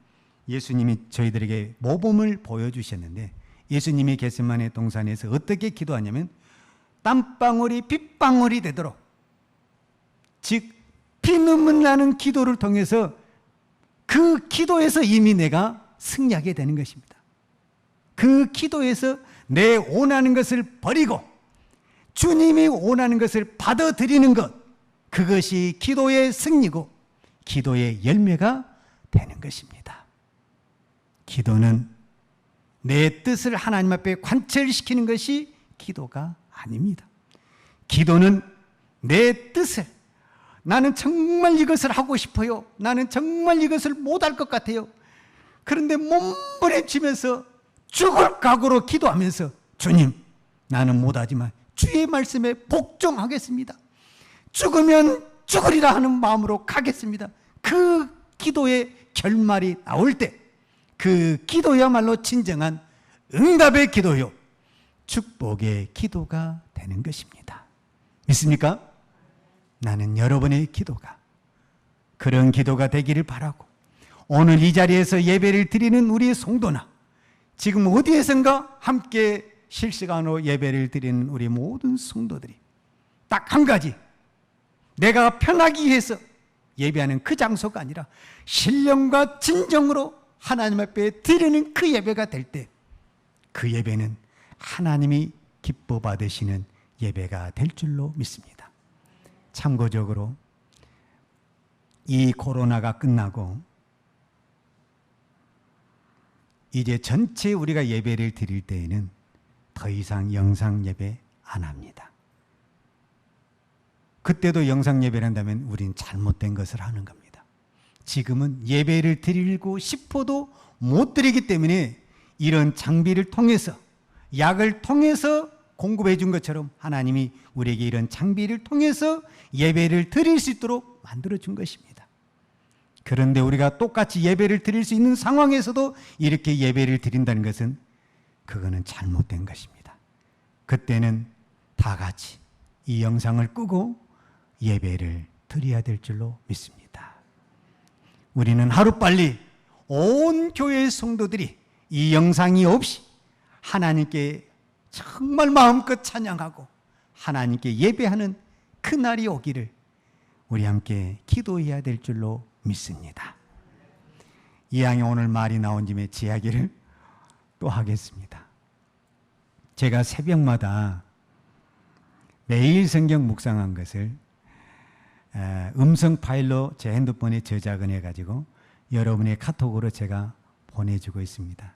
예수님이 저희들에게 모범을 보여주셨는데, 예수님이 겟세마네 동산에서 어떻게 기도하냐면 땀방울이 빗방울이 되도록, 즉 피눈물 나는 기도를 통해서 그 기도에서 이미 내가 승리하게 되는 것입니다. 그 기도에서 내 원하는 것을 버리고 주님이 원하는 것을 받아들이는 것, 그것이 기도의 승리고 기도의 열매가 되는 것입니다. 기도는 내 뜻을 하나님 앞에 관철시키는 것이 기도가 아닙니다. 기도는 내 뜻을, 나는 정말 이것을 하고 싶어요. 나는 정말 이것을 못할 것 같아요. 그런데 몸부림치면서 죽을 각오로 기도하면서 주님, 나는 못하지만 주의 말씀에 복종하겠습니다. 죽으면 죽으리라 하는 마음으로 가겠습니다. 그 기도의 결말이 나올 때 그 기도야말로 진정한 응답의 기도요, 축복의 기도가 되는 것입니다. 믿습니까? 나는 여러분의 기도가 그런 기도가 되기를 바라고, 오늘 이 자리에서 예배를 드리는 우리의 성도나 지금 어디에선가 함께 실시간으로 예배를 드리는 우리 모든 성도들이 딱 한 가지, 내가 편하기 위해서 예배하는 그 장소가 아니라 신령과 진정으로 하나님 앞에 드리는 그 예배가 될 때 그 예배는 하나님이 기뻐 받으시는 예배가 될 줄로 믿습니다. 참고적으로 이 코로나가 끝나고 이제 전체 우리가 예배를 드릴 때에는 더 이상 영상 예배 안 합니다. 그때도 영상 예배를 한다면 우린 잘못된 것을 하는 겁니다. 지금은 예배를 드리고 싶어도 못 드리기 때문에 이런 장비를 통해서, 약을 통해서 공급해 준 것처럼 하나님이 우리에게 이런 장비를 통해서 예배를 드릴 수 있도록 만들어 준 것입니다. 그런데 우리가 똑같이 예배를 드릴 수 있는 상황에서도 이렇게 예배를 드린다는 것은 그거는 잘못된 것입니다. 그때는 다 같이 이 영상을 끄고 예배를 드려야 될 줄로 믿습니다. 우리는 하루빨리 온 교회의 성도들이 이 영상이 없이 하나님께 정말 마음껏 찬양하고 하나님께 예배하는 그날이 오기를 우리 함께 기도해야 될 줄로 믿습니다. 이왕에 오늘 말이 나온 김에 제 이야기를 또 하겠습니다. 제가 새벽마다 매일 성경 묵상한 것을 음성 파일로 제 핸드폰에 저장을 해가지고 여러분의 카톡으로 제가 보내주고 있습니다.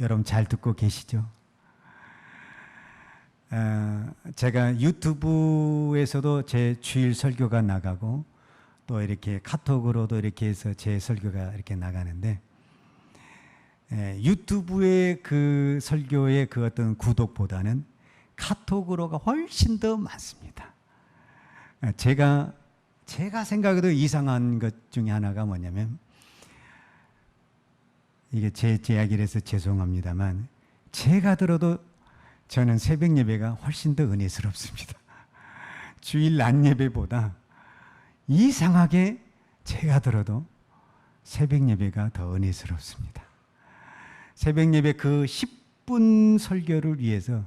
여러분 잘 듣고 계시죠? 제가 유튜브에서도 제 주일 설교가 나가고 또 이렇게 카톡으로도 이렇게 해서 제 설교가 이렇게 나가는데, 유튜브의 그 설교의 그 어떤 구독보다는 카톡으로가 훨씬 더 많습니다. 제가 생각해도 이상한 것 중에 하나가 뭐냐면, 이게 제 이야기를 해서 죄송합니다만 제가 들어도 저는 새벽 예배가 훨씬 더 은혜스럽습니다. 주일 낮 예배보다 이상하게 제가 들어도 새벽 예배가 더 은혜스럽습니다. 새벽 예배 그 10분 설교를 위해서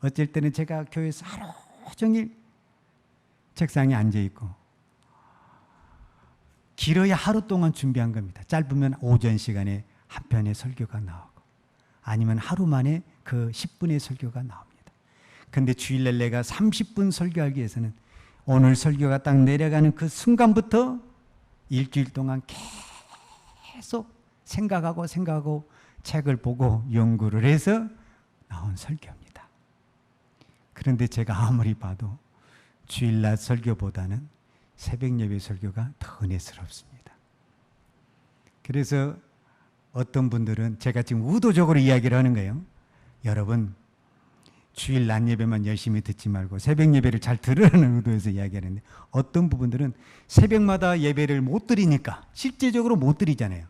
어쩔 때는 제가 교회에서 하루 종일 책상에 앉아 있고, 길어야 하루 동안 준비한 겁니다. 짧으면 오전 시간에 한 편의 설교가 나오고, 아니면 하루 만에 그 10분의 설교가 나옵니다. 근데 주일날 내가 30분 설교하기 위해서는 오늘 설교가 딱 내려가는 그 순간부터 일주일 동안 계속 생각하고 책을 보고 연구를 해서 나온 설교입니다. 그런데 제가 아무리 봐도 주일날 설교보다는 새벽 예배 설교가 더 은혜스럽습니다. 그래서 어떤 분들은, 제가 지금 의도적으로 이야기를 하는 거예요. 여러분, 주일 낮 예배만 열심히 듣지 말고 새벽 예배를 잘 들으라는 의도에서 이야기하는데, 어떤 부분들은 새벽마다 예배를 못 드리니까 실제적으로 못 드리잖아요.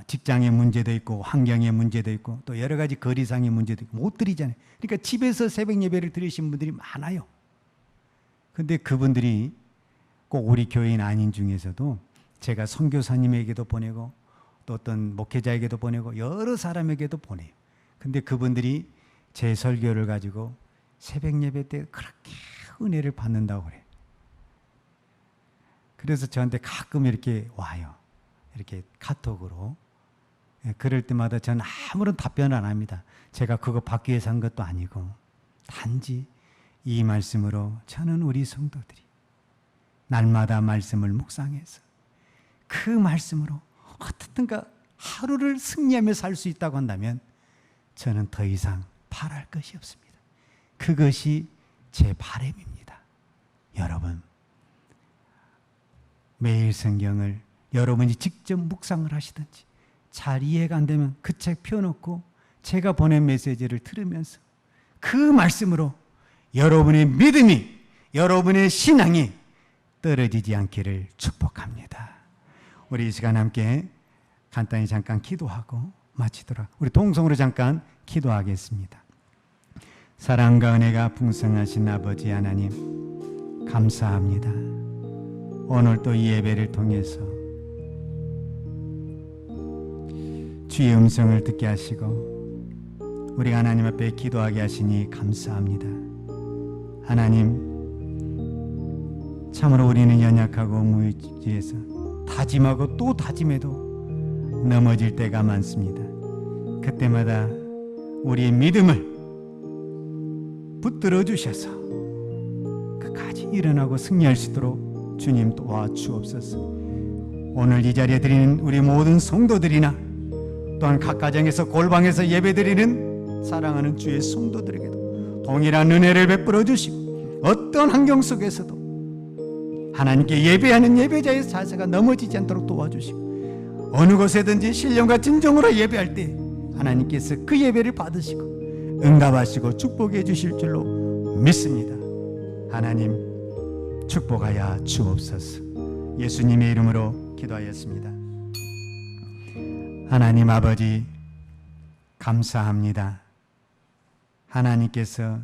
직장의 문제도 있고 환경의 문제도 있고 또 여러 가지 거리상의 문제도 있고 못 드리잖아요. 그러니까 집에서 새벽 예배를 드리신 분들이 많아요. 근데 그분들이 꼭 우리 교인 아닌 중에서도 제가 선교사님에게도 보내고 또 어떤 목회자에게도 보내고 여러 사람에게도 보내요. 근데 그분들이 제 설교를 가지고 새벽 예배 때 그렇게 은혜를 받는다고 그래요. 그래서 저한테 가끔 이렇게 와요. 이렇게 카톡으로. 그럴 때마다 저는 아무런 답변을 안 합니다. 제가 그거 받기 위해서 한 것도 아니고, 단지 이 말씀으로 저는 우리 성도들이 날마다 말씀을 묵상해서 그 말씀으로 어떻든가 하루를 승리하며 살 수 있다고 한다면 저는 더 이상 바랄 것이 없습니다. 그것이 제 바람입니다. 여러분, 매일 성경을 여러분이 직접 묵상을 하시든지 잘 이해가 안 되면 그 책 펴놓고 제가 보낸 메시지를 들으면서 그 말씀으로 여러분의 믿음이, 여러분의 신앙이 떨어지지 않기를 축복합니다. 우리 이 시간 함께 간단히 잠깐 기도하고 마치도록, 우리 동성으로 잠깐 기도하겠습니다. 사랑과 은혜가 풍성하신 아버지 하나님, 감사합니다. 오늘 또 이 예배를 통해서 주의 음성을 듣게 하시고 우리가 하나님 앞에 기도하게 하시니 감사합니다. 하나님, 참으로 우리는 연약하고 무지에서 다짐하고 또 다짐해도 넘어질 때가 많습니다. 그때마다 우리의 믿음을 붙들어 주셔서 끝까지 일어나고 승리할 수 있도록 주님 도와주옵소서. 오늘 이 자리에 드리는 우리 모든 성도들이나 또한 각 가정에서 골방에서 예배드리는 사랑하는 주의 성도들에게도 동일한 은혜를 베풀어 주시고 어떤 환경 속에서도 하나님께 예배하는 예배자의 자세가 넘어지지 않도록 도와주시고 어느 곳에든지 신령과 진정으로 예배할 때 하나님께서 그 예배를 받으시고 응답하시고 축복해 주실 줄로 믿습니다. 하나님 축복하여 주옵소서. 예수님의 이름으로 기도하였습니다. 하나님 아버지, 감사합니다. 하나님께서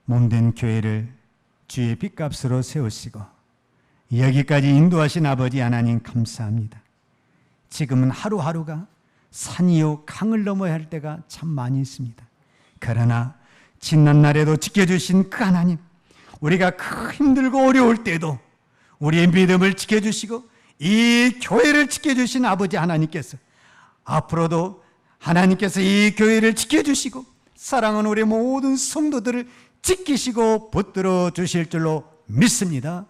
몸된 교회를 주의 핏값으로 세우시고 여기까지 인도하신 아버지 하나님 감사합니다. 지금은 하루하루가 산이요 강을 넘어야 할 때가 참 많이 있습니다. 그러나 지난 날에도 지켜주신 그 하나님, 우리가 힘들고 어려울 때도 우리의 믿음을 지켜주시고 이 교회를 지켜주신 아버지 하나님께서 앞으로도 하나님께서 이 교회를 지켜주시고 사랑하는 우리 모든 성도들을 지키시고 붙들어 주실 줄로 믿습니다.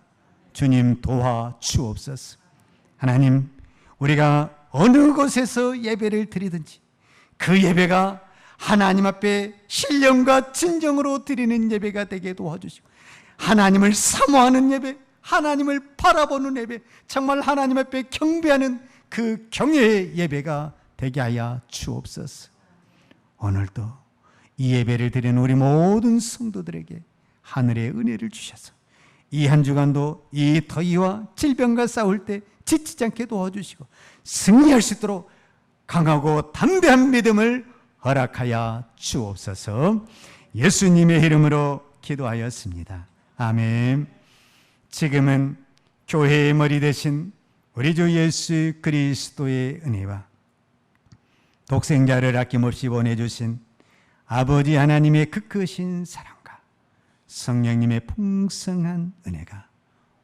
주님 도와주옵소서. 하나님, 우리가 어느 곳에서 예배를 드리든지 그 예배가 하나님 앞에 신령과 진정으로 드리는 예배가 되게 도와주시고 하나님을 사모하는 예배, 하나님을 바라보는 예배, 정말 하나님 앞에 경배하는 그 경외의 예배가 되게 하여 주옵소서. 오늘도 이 예배를 드리는 우리 모든 성도들에게 하늘의 은혜를 주셔서 이 한 주간도 이 더위와 질병과 싸울 때 지치지 않게 도와주시고 승리할 수 있도록 강하고 담대한 믿음을 허락하여 주옵소서. 예수님의 이름으로 기도하였습니다. 아멘. 지금은 교회의 머리 되신 우리 주 예수 그리스도의 은혜와 독생자를 아낌없이 보내주신 아버지 하나님의 그 크신 사랑과 성령님의 풍성한 은혜가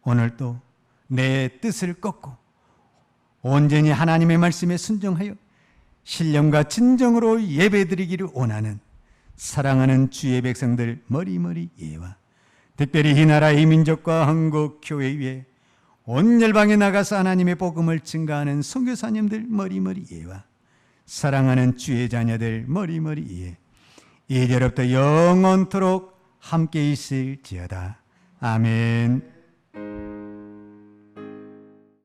오늘도 내 뜻을 꺾고 온전히 하나님의 말씀에 순종하여 신령과 진정으로 예배드리기를 원하는 사랑하는 주의 백성들 머리머리 예와 특별히 이 나라의 민족과 한국 교회 위에 온 열방에 나가서 하나님의 복음을 증가하는 선교사님들 머리머리 예와 사랑하는 주의 자녀들 머리머리 예, 이제로부터 영원토록 함께 있을지어다. 아멘.